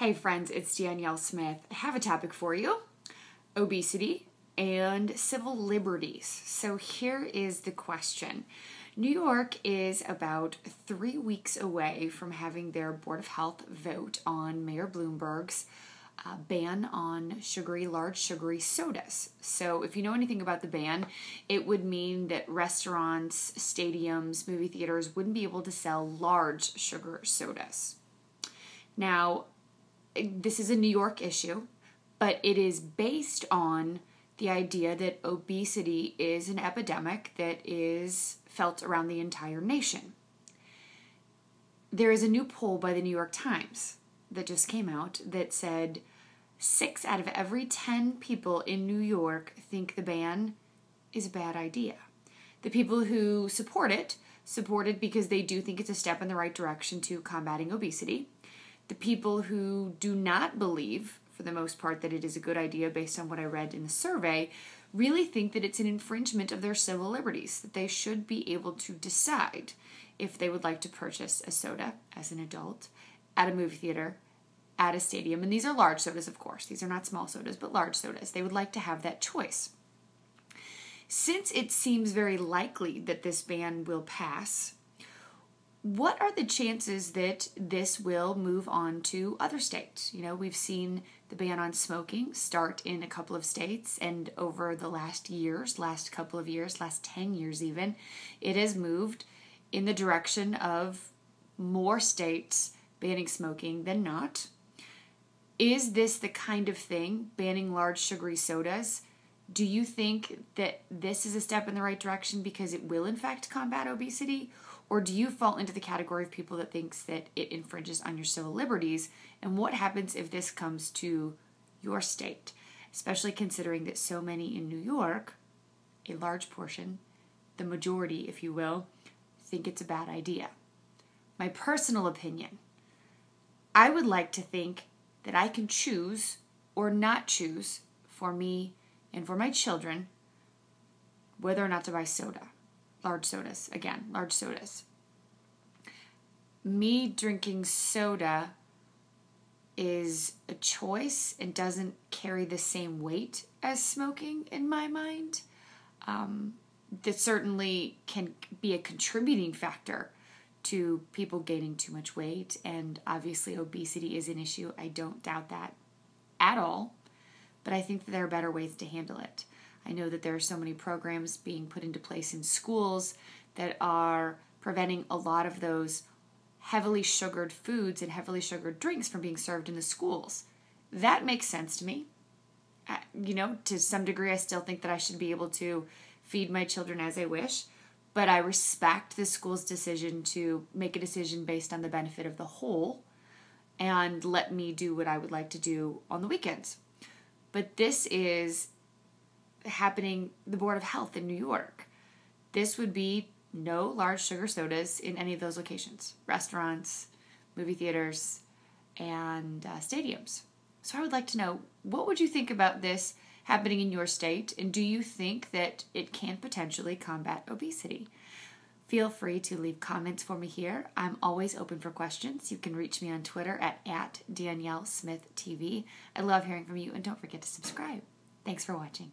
Hey friends, it's Danielle Smith. I have a topic for you: obesity and civil liberties. So here is the question. New York is about 3 weeks away from having their Board of Health vote on Mayor Bolomberg's ban on large sugary sodas. So if you know anything about the ban, it would mean that restaurants, stadiums, movie theaters wouldn't be able to sell large sugar sodas. Now, this is a New York issue, but it is based on the idea that obesity is an epidemic that is felt around the entire nation. There is a new poll by the New York Times that just came out that said 6 out of every 10 people in New York think the ban is a bad idea. The people who support it because they do think it's a step in the right direction to combating obesity. The people who do not believe, for the most part, that it is a good idea based on what I read in the survey, really think that it's an infringement of their civil liberties, that they should be able to decide if they would like to purchase a soda as an adult at a movie theater, at a stadium. And these are large sodas, of course. These are not small sodas, but large sodas. They would like to have that choice. Since it seems very likely that this ban will pass, what are the chances that this will move on to other states? You know, we've seen the ban on smoking start in a couple of states, and over the last couple of years, last 10 years even, it has moved in the direction of more states banning smoking than not. Is this the kind of thing, banning large sugary sodas? Do you think that this is a step in the right direction because it will in fact combat obesity? Or do you fall into the category of people that thinks that it infringes on your civil liberties? And what happens if this comes to your state? Especially considering that so many in New York, a large portion, the majority, if you will, think it's a bad idea. My personal opinion, I would like to think that I can choose or not choose for me and for my children whether or not to buy soda. Large sodas. Me drinking soda is a choice and doesn't carry the same weight as smoking in my mind. That certainly can be a contributing factor to people gaining too much weight, and obviously obesity is an issue. I don't doubt that at all, but I think that there are better ways to handle it. I know that there are so many programs being put into place in schools that are preventing a lot of those heavily sugared foods and heavily sugared drinks from being served in the schools. That makes sense to me. To some degree, I still think that I should be able to feed my children as I wish, but I respect the school's decision to make a decision based on the benefit of the whole and let me do what I would like to do on the weekends. But this is happening, the Board of Health in New York. This would be no large sugar sodas in any of those locations: restaurants, movie theaters, and stadiums. So I would like to know, what would you think about this happening in your state, and do you think that it can potentially combat obesity? Feel free to leave comments for me here. I'm always open for questions. You can reach me on Twitter at Danielle Smith TV. I love hearing from you, and don't forget to subscribe. Thanks for watching.